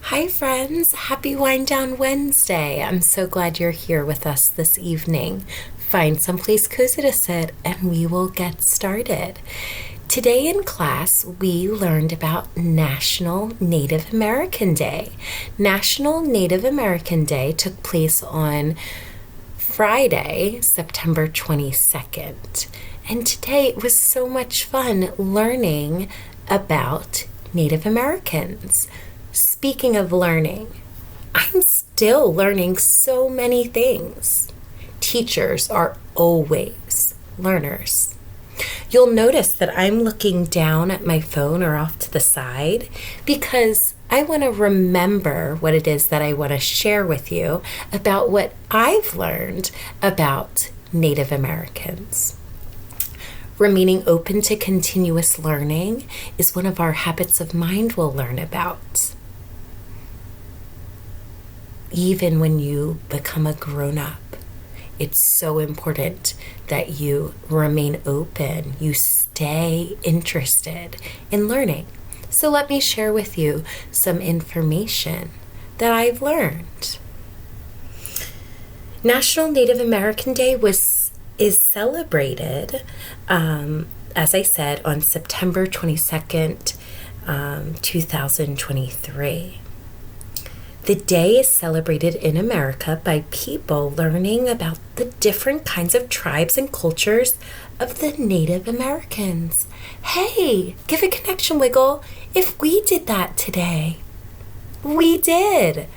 Hi, friends. Happy Wind Down Wednesday. I'm so glad you're here with us this evening. Find someplace cozy to sit and we will get started. Today in class, we learned about National Native American Day. National Native American Day took place on Friday, September 22nd. And today it was so much fun learning about Native Americans. Speaking of learning, I'm still learning so many things. Teachers are always learners. You'll notice that I'm looking down at my phone or off to the side because I want to remember what it is that I want to share with you about what I've learned about Native Americans. Remaining open to continuous learning is one of our habits of mind we'll learn about. Even when you become a grown-up, it's so important that you remain open, you stay interested in learning. So let me share with you some information that I've learned. National Native American Day is celebrated, as I said, on September 22nd, 2023. The day is celebrated in America by people learning about the different kinds of tribes and cultures of the Native Americans. Hey, give a connection wiggle if we did that today. We did.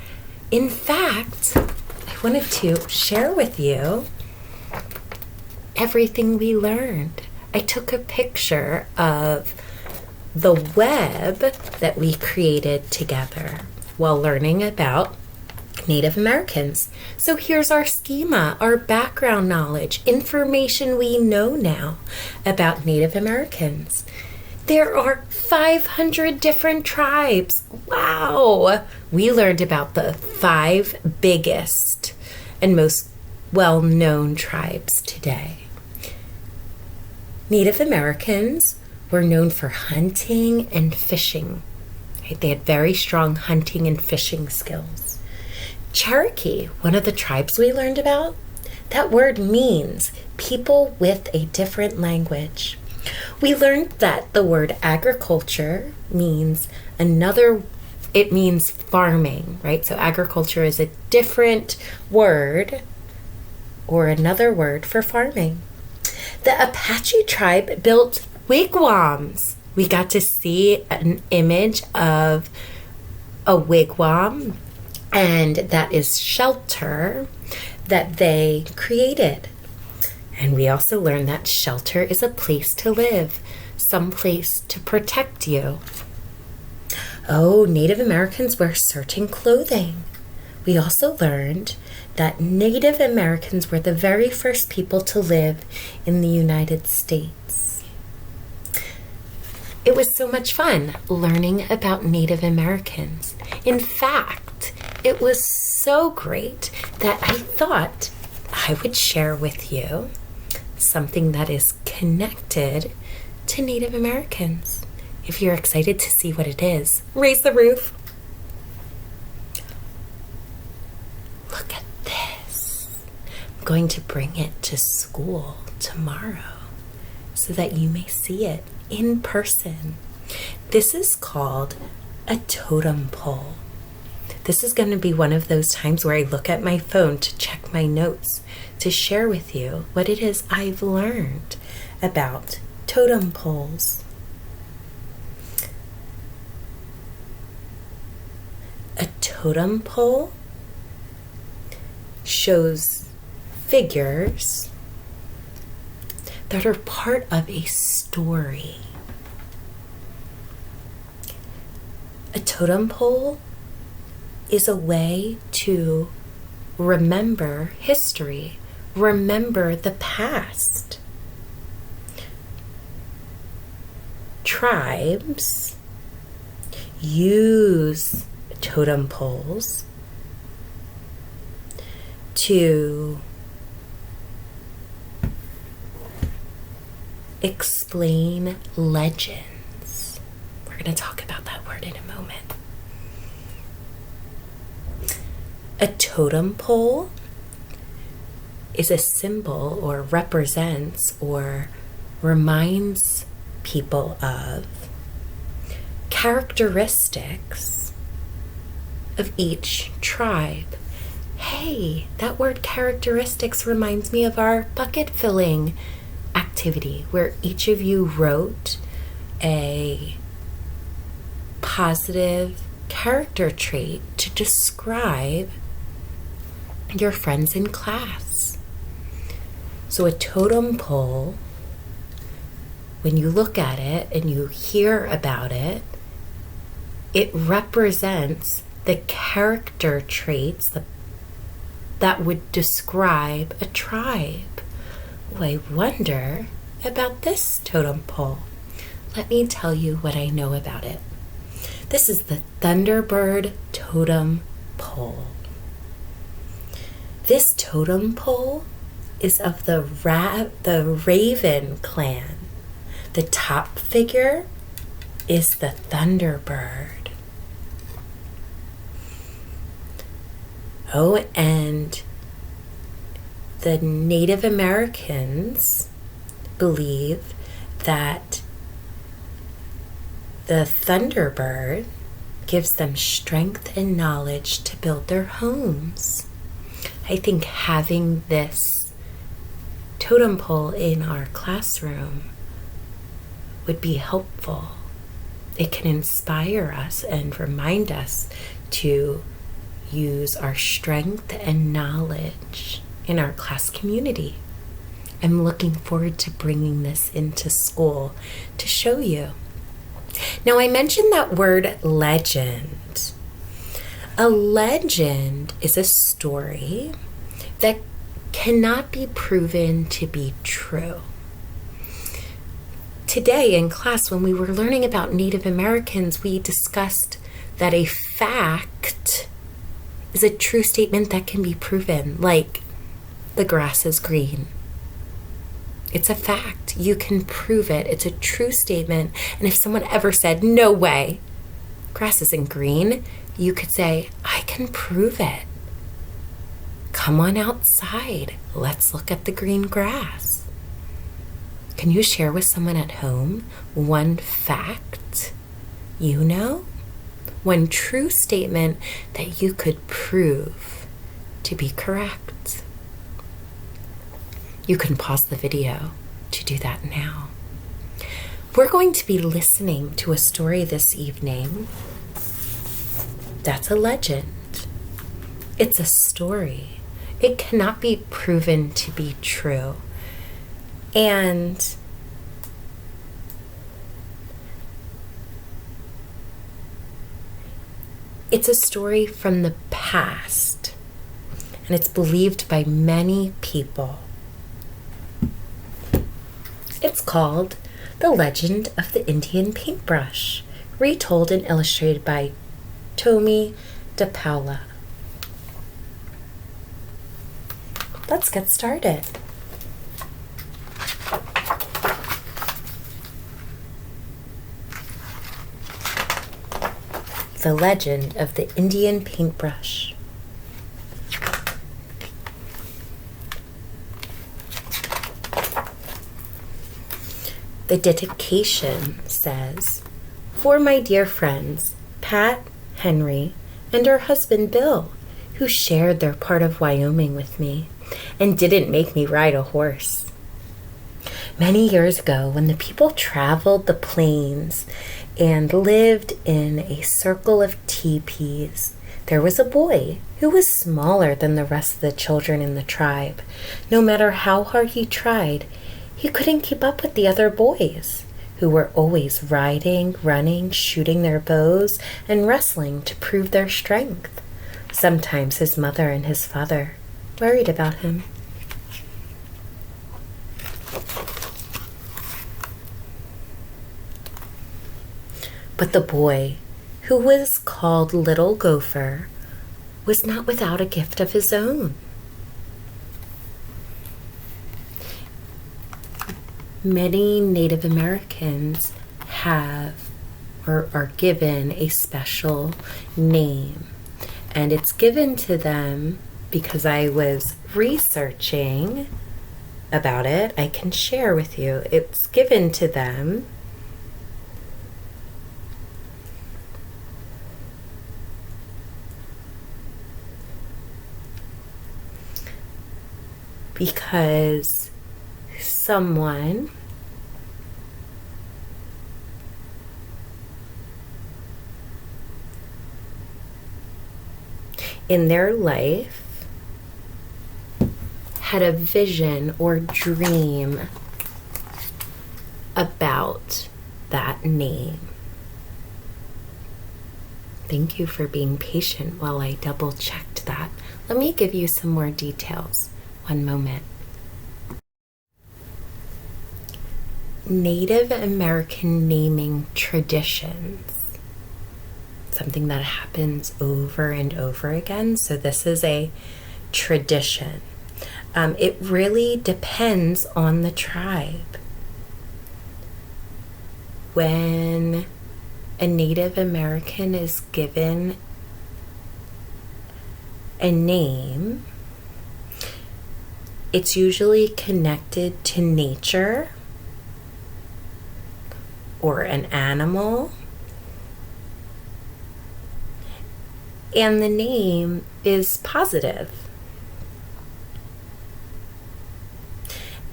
In fact, I wanted to share with you everything we learned. I took a picture of the web that we created together while learning about Native Americans. So here's our schema, our background knowledge, information we know now about Native Americans. There are 500 different tribes. Wow! We learned about the 5 biggest and most well-known tribes today. Native Americans were known for hunting and fishing. They had very strong hunting and fishing skills. Cherokee, one of the tribes we learned about, that word means people with a different language. We learned that the word agriculture means it means farming, right? So agriculture is a different word or another word for farming. The Apache tribe built wigwams. We got to see an image of a wigwam, and that is shelter that they created. And we also learned that shelter is a place to live, some place to protect you. Oh, Native Americans wear certain clothing. We also learned that Native Americans were the very first people to live in the United States. It was so much fun learning about Native Americans. In fact, it was so great that I thought I would share with you something that is connected to Native Americans. If you're excited to see what it is, raise the roof. Look at this. I'm going to bring it to school tomorrow so that you may see it in person. This is called a totem pole. This is going to be one of those times where I look at my phone to check my notes to share with you what it is I've learned about totem poles. A totem pole shows figures that are part of a story. A totem pole is a way to remember history, remember the past. Tribes use totem poles to explain legends. We're going to talk about that word in a moment. A totem pole is a symbol or represents or reminds people of characteristics of each tribe. Hey, that word characteristics reminds me of our bucket filling activity where each of you wrote a positive character trait to describe your friends in class. So a totem pole, when you look at it and you hear about it, it represents the character traits that would describe a tribe. Oh, I wonder about this totem pole. Let me tell you what I know about it. This is the Thunderbird totem pole. This totem pole is of the Raven clan. The top figure is the Thunderbird. Oh, and the Native Americans believe that the Thunderbird gives them strength and knowledge to build their homes. I think having this totem pole in our classroom would be helpful. It can inspire us and remind us to use our strength and knowledge in our class community. I'm looking forward to bringing this into school to show you. Now, I mentioned that word legend. A legend is a story that cannot be proven to be true. Today in class, when we were learning about Native Americans, we discussed that a fact is a true statement that can be proven, like the grass is green. It's a fact. You can prove it. It's a true statement. And if someone ever said, no way, grass isn't green, you could say, I can prove it. Come on outside. Let's look at the green grass. Can you share with someone at home one fact you know? One true statement that you could prove to be correct. You can pause the video to do that now. We're going to be listening to a story this evening. That's a legend. It's a story. It cannot be proven to be true. And it's a story from the past, and it's believed by many people. It's called The Legend of the Indian Paintbrush, retold and illustrated by Tommy DePaula. Let's get started. The Legend of the Indian Paintbrush. The dedication says, "For my dear friends, Pat, Henry, and her husband Bill, who shared their part of Wyoming with me and didn't make me ride a horse. Many years ago, when the people traveled the plains and lived in a circle of teepees, there was a boy who was smaller than the rest of the children in the tribe. No matter how hard he tried, he couldn't keep up with the other boys, who were always riding, running, shooting their bows, and wrestling to prove their strength. Sometimes his mother and his father worried about him. But the boy, who was called Little Gopher, was not without a gift of his own. Many Native Americans have or are given a special name, And it's given to them because I was researching about it. I can share with you. It's given to them because someone in their life had a vision or dream about that name. Thank you for being patient while I double checked that. Let me give you some more details. One moment. Native American naming traditions. Something that happens over and over again. So this is a tradition. It really depends on the tribe. When a Native American is given a name, it's usually connected to nature or an animal. And the name is positive.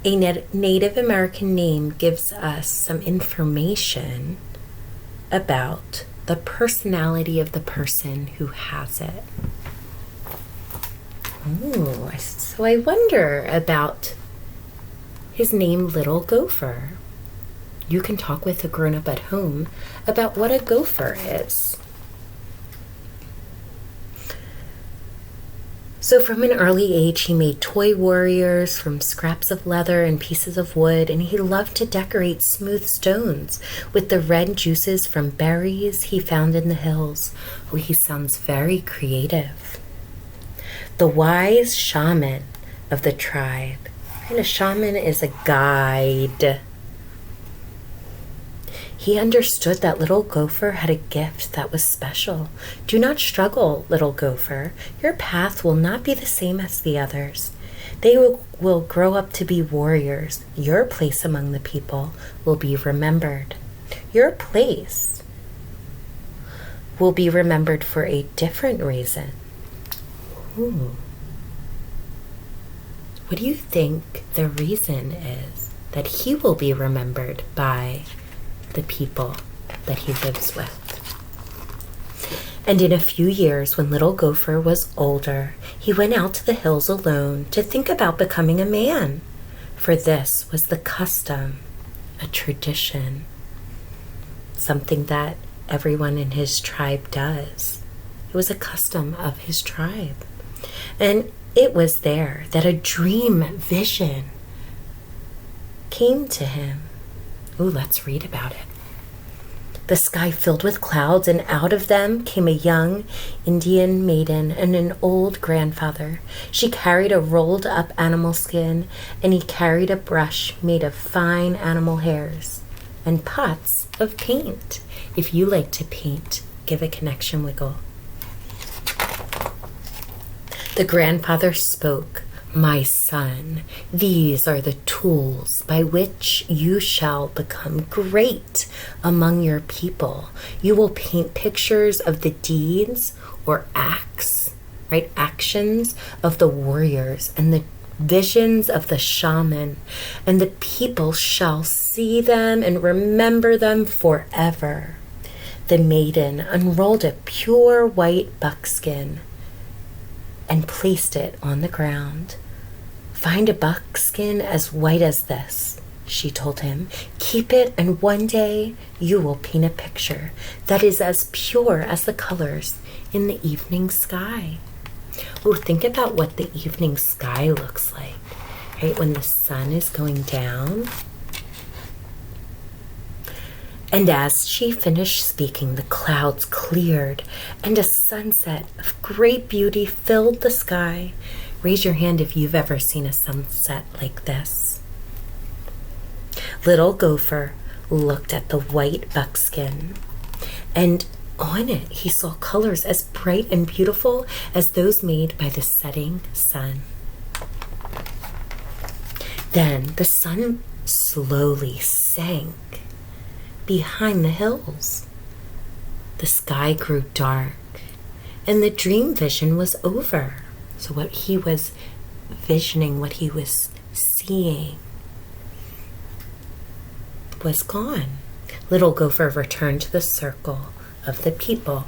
A Native American name gives us some information about the personality of the person who has it. Oh, so I wonder about his name, Little Gopher. You can talk with a grown-up at home about what a gopher is. So from an early age, he made toy warriors from scraps of leather and pieces of wood, and he loved to decorate smooth stones with the red juices from berries he found in the hills. Oh, he sounds very creative. The wise shaman of the tribe. And a shaman is a guide. He understood that Little Gopher had a gift that was special. Do not struggle, Little Gopher. Your path will not be the same as the others. They will grow up to be warriors. Your place among the people will be remembered. Your place will be remembered for a different reason. Ooh. What do you think the reason is that he will be remembered by the people that he lives with? And in a few years, when Little Gopher was older, he went out to the hills alone to think about becoming a man. For this was the custom, a tradition, something that everyone in his tribe does. It was a custom of his tribe. And it was there that a dream vision came to him. Ooh, let's read about it. The sky filled with clouds, and out of them came a young Indian maiden and an old grandfather. She carried a rolled up animal skin, and he carried a brush made of fine animal hairs and pots of paint. If you like to paint, give a connection wiggle. The grandfather spoke. My son, these are the tools by which you shall become great among your people. You will paint pictures of the deeds or acts, right? Actions of the warriors and the visions of the shaman, and the people shall see them and remember them forever. The maiden unrolled a pure white buckskin and placed it on the ground. Find a buckskin as white as this, she told him. Keep it, and one day you will paint a picture that is as pure as the colors in the evening sky. Oh, think about what the evening sky looks like, right? When the sun is going down. And as she finished speaking, the clouds cleared, and a sunset of great beauty filled the sky. Raise your hand if you've ever seen a sunset like this. Little Gopher looked at the white buckskin, and on it, he saw colors as bright and beautiful as those made by the setting sun. Then the sun slowly sank behind the hills. The sky grew dark, and the dream vision was over. So what he was visioning, what he was seeing, was gone. Little Gopher returned to the circle of the people.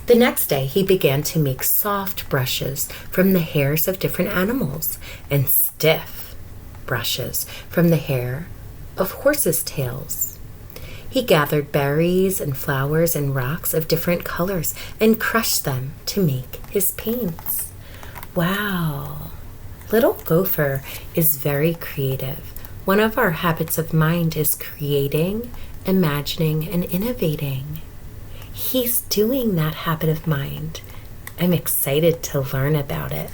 The next day, he began to make soft brushes from the hairs of different animals and stiff brushes from the hair of horses' tails. He gathered berries and flowers and rocks of different colors and crushed them to make his paints. Wow! Little Gopher is very creative. One of our habits of mind is creating, imagining, and innovating. He's doing that habit of mind. I'm excited to learn about it.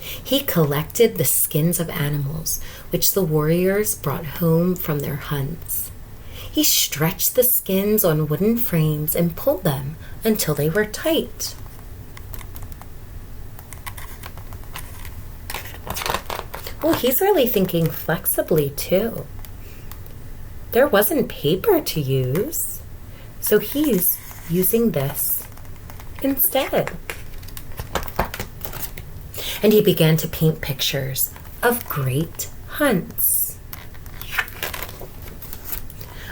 He collected the skins of animals, which the warriors brought home from their hunts. He stretched the skins on wooden frames and pulled them until they were tight. Well, he's really thinking flexibly too. There wasn't paper to use, so he's using this instead. And he began to paint pictures of great hunts,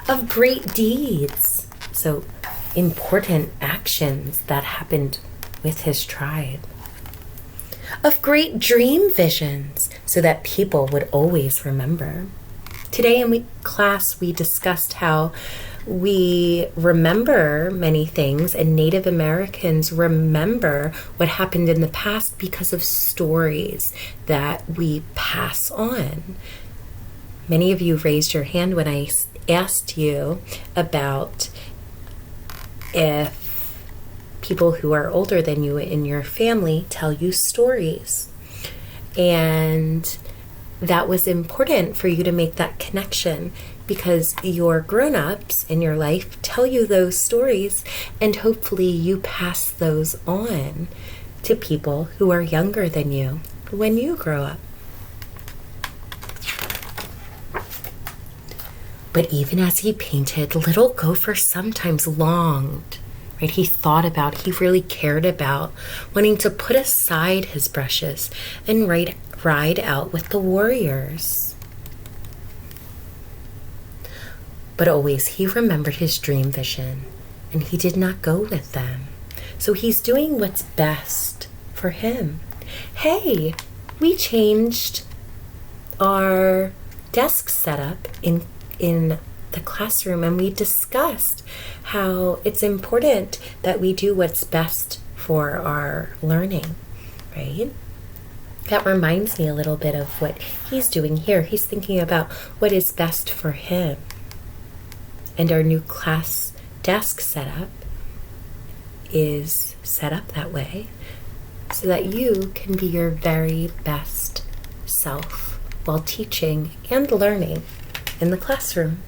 of great deeds, so important actions that happened with his tribe, of great dream visions, so that people would always remember. Today in class, we discussed how we remember many things, and Native Americans remember what happened in the past because of stories that we pass on. Many of you raised your hand when I asked you about if people who are older than you in your family tell you stories. And that was important for you to make that connection, because your grown-ups in your life tell you those stories, and hopefully you pass those on to people who are younger than you when you grow up. But even as he painted, Little Gopher sometimes longed, right? He really cared about wanting to put aside his brushes and ride out with the warriors. But always he remembered his dream vision, and he did not go with them. So he's doing what's best for him. Hey, we changed our desk setup in the classroom, and we discussed how it's important that we do what's best for our learning, right? That reminds me a little bit of what he's doing here. He's thinking about what is best for him. And our new class desk setup is set up that way so that you can be your very best self while teaching and learning in the classroom.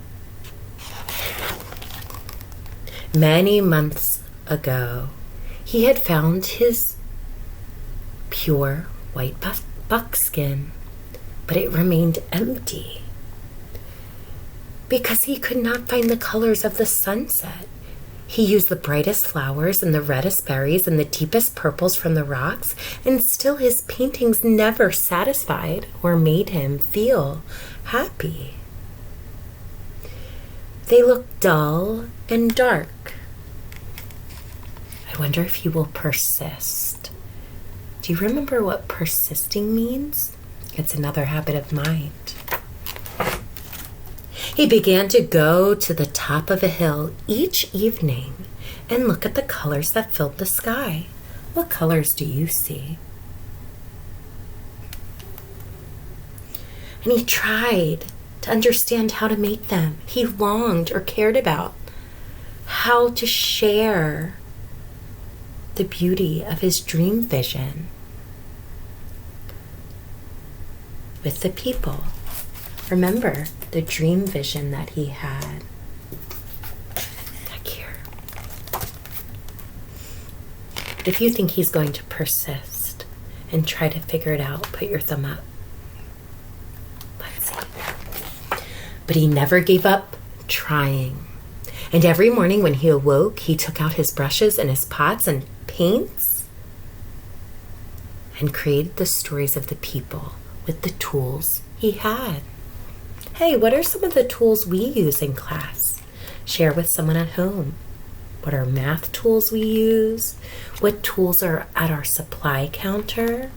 Many months ago, he had found his pure white buckskin, but it remained empty because he could not find the colors of the sunset. He used the brightest flowers and the reddest berries and the deepest purples from the rocks, and still his paintings never satisfied or made him feel happy. They look dull and dark. I wonder if he will persist. Do you remember what persisting means? It's another habit of mind. He began to go to the top of a hill each evening and look at the colors that filled the sky. What colors do you see? And he tried to understand how to make them. He longed or cared about how to share the beauty of his dream vision with the people. Remember, the dream vision that he had. Back here. If you think he's going to persist and try to figure it out, put your thumb up. Let's see. But he never gave up trying. And every morning when he awoke, he took out his brushes and his pots and paints and created the stories of the people with the tools he had. Hey, what are some of the tools we use in class? Share with someone at home. What are math tools we use? What tools are at our supply counter?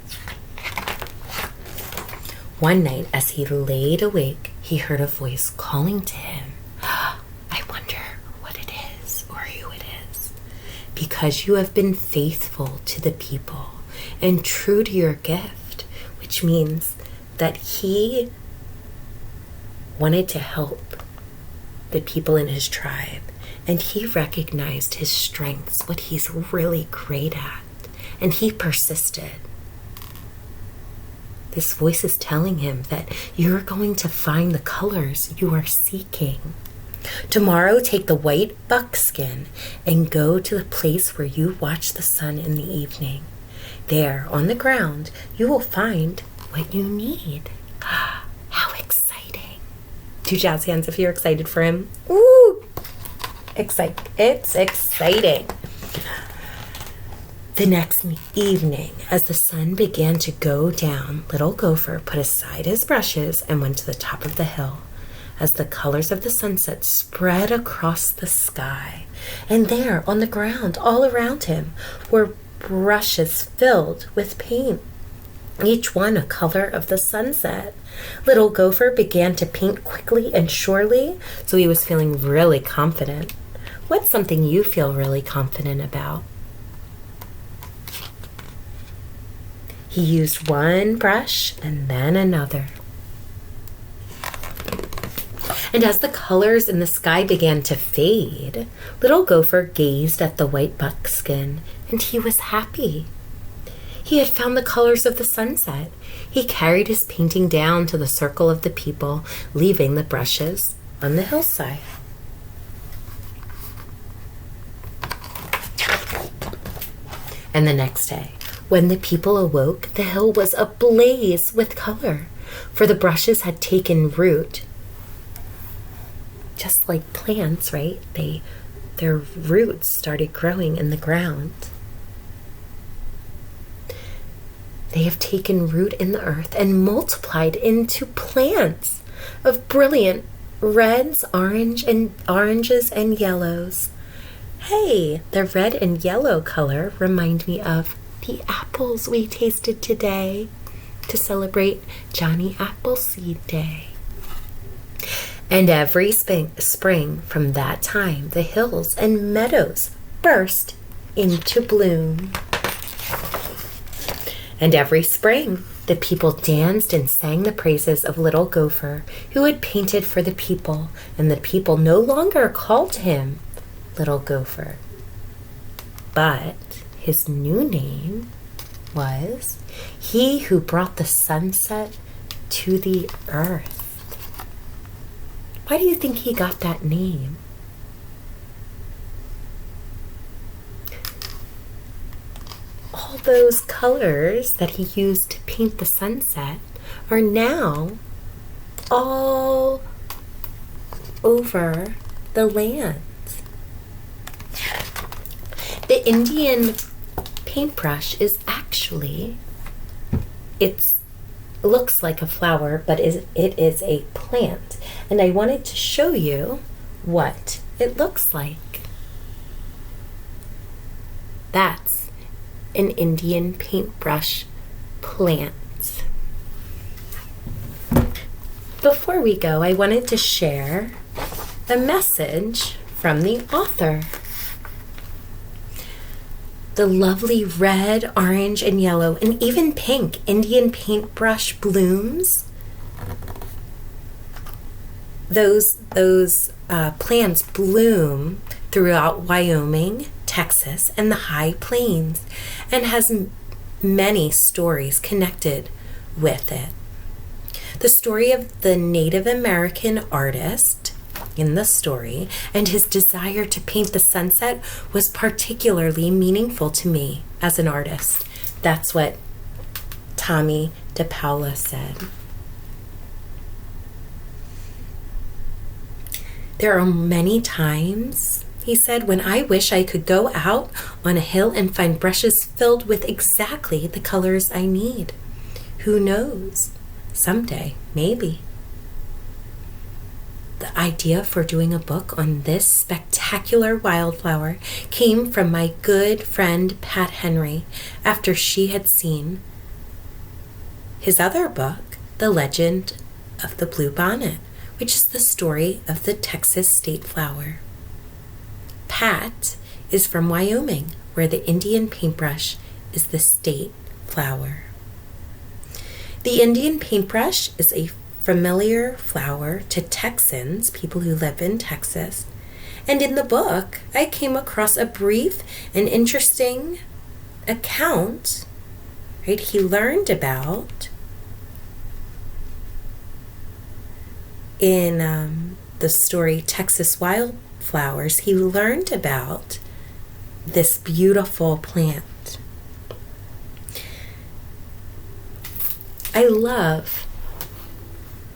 One night, as he laid awake, he heard a voice calling to him. I wonder what it is or who it is. Because you have been faithful to the people and true to your gift, which means that he wanted to help the people in his tribe, and he recognized his strengths, what he's really great at, and he persisted. This voice is telling him that you're going to find the colors you are seeking. Tomorrow, take the white buckskin and go to the place where you watch the sun in the evening. There, on the ground, you will find what you need. How exciting. Do jazz hands if you're excited for him. Woo! It's exciting. The next evening, as the sun began to go down, little Gopher put aside his brushes and went to the top of the hill as the colors of the sunset spread across the sky. And there, on the ground, all around him, were brushes filled with paint, each one a color of the sunset. Little Gopher began to paint quickly and surely, so he was feeling really confident. What's something you feel really confident about? He used one brush and then another. And as the colors in the sky began to fade, little Gopher gazed at the white buckskin, and he was happy. He had found the colors of the sunset. He carried his painting down to the circle of the people, leaving the brushes on the hillside. And the next day, when the people awoke, the hill was ablaze with color, for the brushes had taken root. Just like plants, right? Their roots started growing in the ground. They have taken root in the earth and multiplied into plants of brilliant reds, oranges, and yellows. Hey, the red and yellow color remind me of the apples we tasted today to celebrate Johnny Appleseed Day. And every spring from that time, the hills and meadows burst into bloom. And every spring, the people danced and sang the praises of little Gopher, who had painted for the people, and the people no longer called him Little Gopher. But his new name was He Who Brought the Sunset to the Earth. Why do you think he got that name? All those colors that he used to paint the sunset are now all over the land. The Indian paintbrush is actually, it looks like a flower, but it is a plant. And I wanted to show you what it looks like. That's an Indian paintbrush plant. Before we go, I wanted to share a message from the author. The lovely red, orange, and yellow, and even pink Indian paintbrush blooms. Those plants bloom throughout Wyoming, Texas, and the High Plains, and has many stories connected with it. The story of the Native American artist in the story and his desire to paint the sunset was particularly meaningful to me as an artist. That's what Tommy DePaula said. There are many times, he said, when I wish I could go out on a hill and find brushes filled with exactly the colors I need. Who knows? Someday, maybe. The idea for doing a book on this spectacular wildflower came from my good friend Pat Henry after she had seen his other book, The Legend of the Blue Bonnet, which is the story of the Texas state flower. Pat is from Wyoming, where the Indian paintbrush is the state flower. The Indian paintbrush is a familiar flower to Texans, people who live in Texas. And in the book, I came across a brief and interesting account, right? He learned about in the story Texas Wildflowers, he learned about this beautiful plant. I love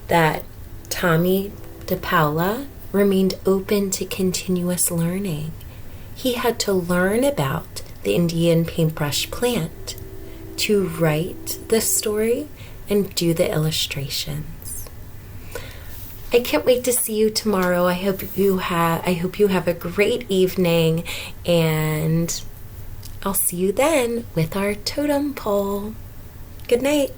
that Tommy DePaula remained open to continuous learning. He had to learn about the Indian paintbrush plant to write the story and do the illustrations. I can't wait to see you tomorrow. I hope you have a great evening, and I'll see you then with our totem pole. Good night.